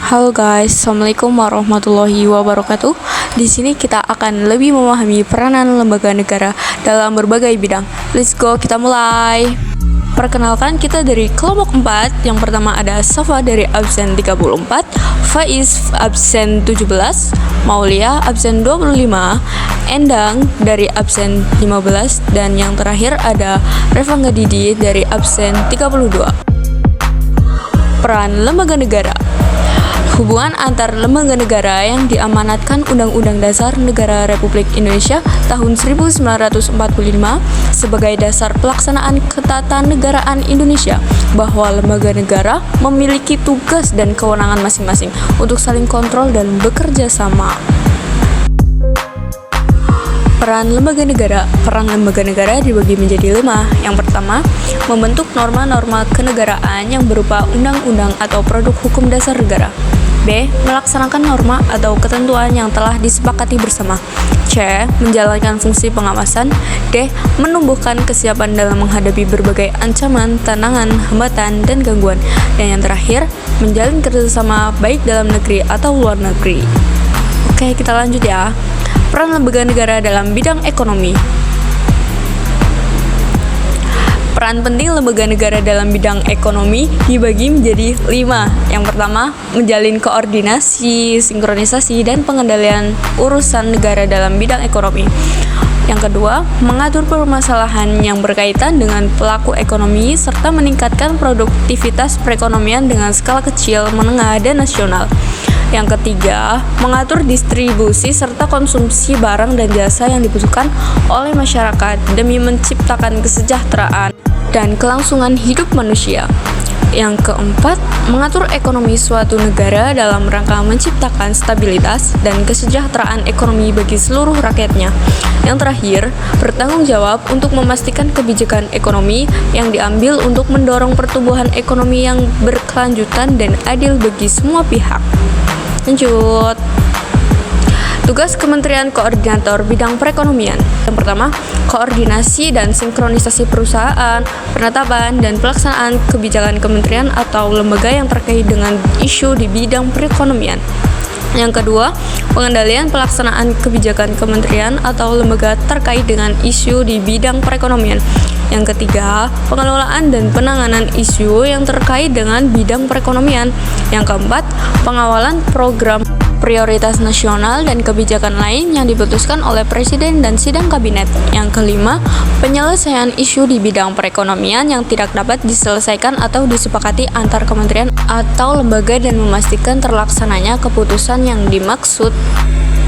Halo guys, Assalamualaikum warahmatullahi wabarakatuh. Di sini kita akan lebih memahami peranan lembaga negara dalam berbagai bidang. Let's go, kita mulai. Perkenalkan, kita dari kelompok 4. Yang pertama ada Safa dari absen 34, Faiz absen 17, Maulia absen 25, Endang dari absen 15, dan yang terakhir ada Reva Didi dari absen 32. Peran lembaga negara. Hubungan antar lembaga negara yang diamanatkan Undang-Undang Dasar Negara Republik Indonesia tahun 1945 sebagai dasar pelaksanaan ketatanegaraan Indonesia, bahwa lembaga negara memiliki tugas dan kewenangan masing-masing untuk saling kontrol dan bekerja sama. Peran lembaga negara. Peran lembaga negara dibagi menjadi 5. Yang pertama, membentuk norma-norma kenegaraan yang berupa undang-undang atau produk hukum dasar negara. B. Melaksanakan norma atau ketentuan yang telah disepakati bersama. C. Menjalankan fungsi pengawasan. D. Menumbuhkan kesiapan dalam menghadapi berbagai ancaman, tantangan, hambatan, dan gangguan. Dan yang terakhir, menjalin kerjasama baik dalam negeri atau luar negeri. Oke, kita lanjut ya. Peran lembaga negara dalam bidang ekonomi. Peran penting lembaga negara dalam bidang ekonomi dibagi menjadi 5. Yang pertama, menjalin koordinasi, sinkronisasi, dan pengendalian urusan negara dalam bidang ekonomi. Yang kedua, mengatur permasalahan yang berkaitan dengan pelaku ekonomi serta meningkatkan produktivitas perekonomian dengan skala kecil, menengah, dan nasional. Yang ketiga, mengatur distribusi serta konsumsi barang dan jasa yang dibutuhkan oleh masyarakat demi menciptakan kesejahteraan dan kelangsungan hidup manusia. Yang keempat, mengatur ekonomi suatu negara dalam rangka menciptakan stabilitas dan kesejahteraan ekonomi bagi seluruh rakyatnya. Yang terakhir, bertanggung jawab untuk memastikan kebijakan ekonomi yang diambil untuk mendorong pertumbuhan ekonomi yang berkelanjutan dan adil bagi semua pihak. Lanjut. Tugas Kementerian Koordinator Bidang Perekonomian. Yang pertama, koordinasi dan sinkronisasi perusahaan, penetapan dan pelaksanaan kebijakan kementerian atau lembaga yang terkait dengan isu di bidang perekonomian. Yang kedua, pengendalian pelaksanaan kebijakan kementerian atau lembaga terkait dengan isu di bidang perekonomian. Yang ketiga, pengelolaan dan penanganan isu yang terkait dengan bidang perekonomian. Yang keempat, pengawalan program prioritas nasional dan kebijakan lain yang diputuskan oleh Presiden dan Sidang Kabinet. Yang kelima, penyelesaian isu di bidang perekonomian yang tidak dapat diselesaikan atau disepakati antar kementerian atau lembaga dan memastikan terlaksananya keputusan yang dimaksud.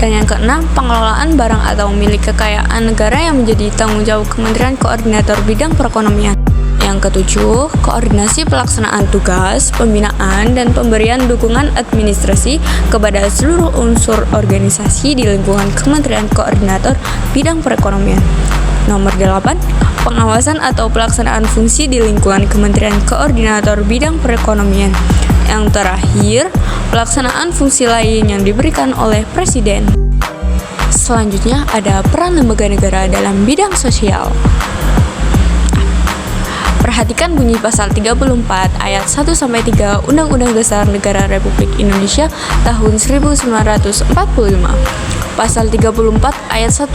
Dan yang keenam, pengelolaan barang atau milik kekayaan negara yang menjadi tanggung jawab Kementerian Koordinator Bidang Perekonomian. Yang ketujuh, koordinasi pelaksanaan tugas, pembinaan, dan pemberian dukungan administrasi kepada seluruh unsur organisasi di lingkungan Kementerian Koordinator Bidang Perekonomian. Nomor 8, pengawasan atau pelaksanaan fungsi di lingkungan Kementerian Koordinator Bidang Perekonomian. Yang terakhir, pelaksanaan fungsi lain yang diberikan oleh Presiden. Selanjutnya ada peran lembaga negara dalam bidang sosial. Perhatikan bunyi pasal 34 ayat 1-3 Undang-Undang Dasar Negara Republik Indonesia tahun 1945. Pasal 34 ayat 1,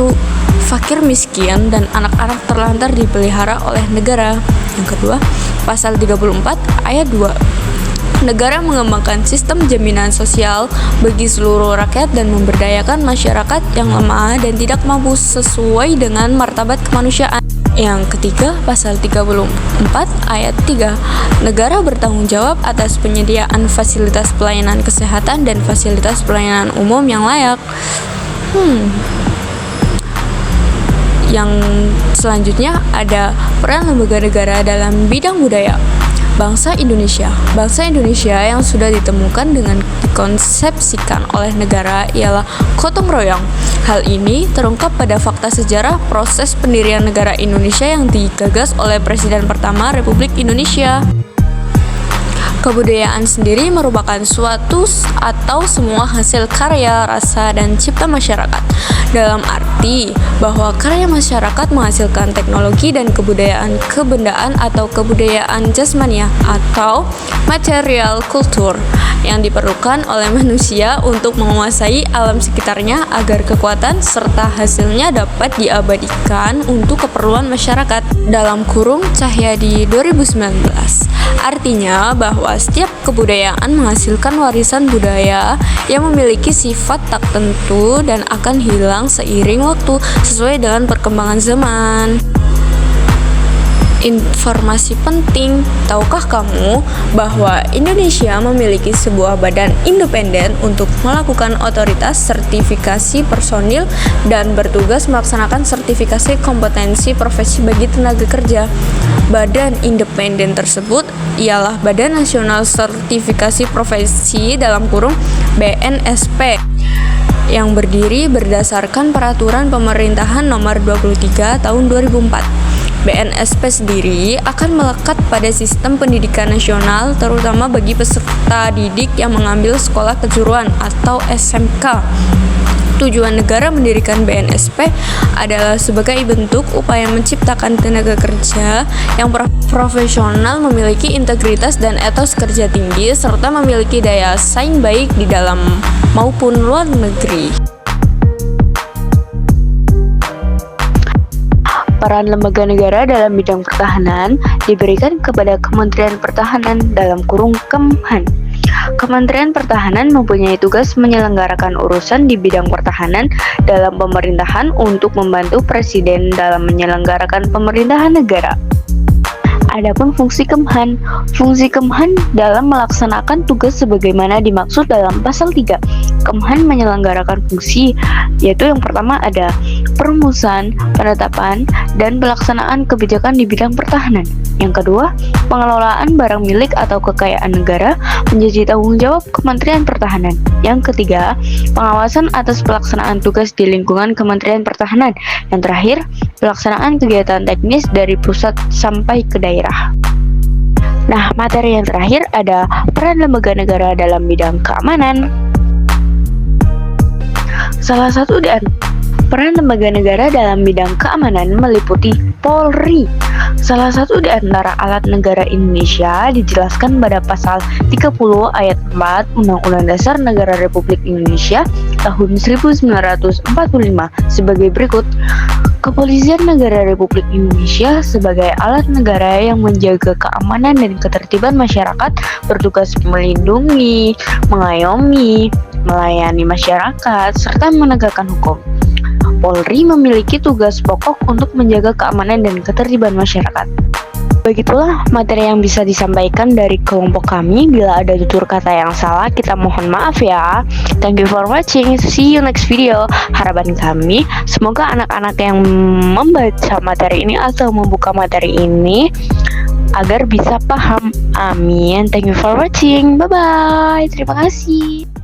fakir miskin dan anak-anak terlantar dipelihara oleh negara. Yang kedua, pasal 34 ayat 2, negara mengembangkan sistem jaminan sosial bagi seluruh rakyat dan memberdayakan masyarakat yang lemah dan tidak mampu sesuai dengan martabat kemanusiaan. Yang ketiga, pasal 34 ayat 3, negara bertanggung jawab atas penyediaan fasilitas pelayanan kesehatan dan fasilitas pelayanan umum yang layak. Yang selanjutnya ada peran lembaga negara dalam bidang budaya. Bangsa Indonesia yang sudah ditemukan dengan dikonsepsikan oleh negara ialah gotong royong. Hal ini terungkap pada fakta sejarah proses pendirian negara Indonesia yang digagas oleh Presiden pertama Republik Indonesia. Kebudayaan sendiri merupakan suatu atau semua hasil karya, rasa, dan cipta masyarakat. Dalam arti bahwa karya masyarakat menghasilkan teknologi dan kebudayaan kebendaan atau kebudayaan jasmania atau material kultur yang diperlukan oleh manusia untuk menguasai alam sekitarnya agar kekuatan serta hasilnya dapat diabadikan untuk keperluan masyarakat. Dalam kurung Cahyadi 2019. Artinya bahwa setiap kebudayaan menghasilkan warisan budaya yang memiliki sifat tak tentu dan akan hilang seiring waktu sesuai dengan perkembangan zaman. Informasi penting, tahukah kamu bahwa Indonesia memiliki sebuah badan independen untuk melakukan otoritas sertifikasi personil dan bertugas melaksanakan sertifikasi kompetensi profesi bagi tenaga kerja. Badan independen tersebut ialah Badan Nasional Sertifikasi Profesi dalam kurung BNSP yang berdiri berdasarkan Peraturan Pemerintahan Nomor 23 Tahun 2004. BNSP sendiri akan melekat pada sistem pendidikan nasional terutama bagi peserta didik yang mengambil sekolah kejuruan atau SMK. Tujuan negara mendirikan BNSP adalah sebagai bentuk upaya menciptakan tenaga kerja yang profesional, memiliki integritas dan etos kerja tinggi, serta memiliki daya saing baik di dalam maupun luar negeri. Peran lembaga negara dalam bidang pertahanan diberikan kepada Kementerian Pertahanan dalam kurung Kemhan. Kementerian Pertahanan mempunyai tugas menyelenggarakan urusan di bidang pertahanan dalam pemerintahan untuk membantu Presiden dalam menyelenggarakan pemerintahan negara. Adapun fungsi Kemhan dalam melaksanakan tugas sebagaimana dimaksud dalam pasal 3. Kemhan menyelenggarakan fungsi yaitu yang pertama ada perumusan, penetapan, dan pelaksanaan kebijakan di bidang pertahanan. Yang kedua, pengelolaan barang milik atau kekayaan negara menjadi tanggung jawab Kementerian Pertahanan. Yang ketiga, pengawasan atas pelaksanaan tugas di lingkungan Kementerian Pertahanan. Yang terakhir, pelaksanaan kegiatan teknis dari pusat sampai ke daerah. Nah, materi yang terakhir ada peran lembaga negara dalam bidang keamanan. Salah satu dan peran lembaga negara dalam bidang keamanan meliputi Polri. Salah satu di antara alat negara Indonesia dijelaskan pada pasal 30 ayat 4 Undang-Undang Dasar Negara Republik Indonesia tahun 1945 sebagai berikut. Kepolisian Negara Republik Indonesia sebagai alat negara yang menjaga keamanan dan ketertiban masyarakat bertugas melindungi, mengayomi, melayani masyarakat, serta menegakkan hukum. Polri memiliki tugas pokok untuk menjaga keamanan dan ketertiban masyarakat. Begitulah materi yang bisa disampaikan dari kelompok kami. Bila ada tutur kata yang salah, kita mohon maaf ya. Thank you for watching. See you next video. Harapan kami, semoga anak-anak yang membaca materi ini atau membuka materi ini agar bisa paham. Amin. Thank you for watching. Bye-bye. Terima kasih.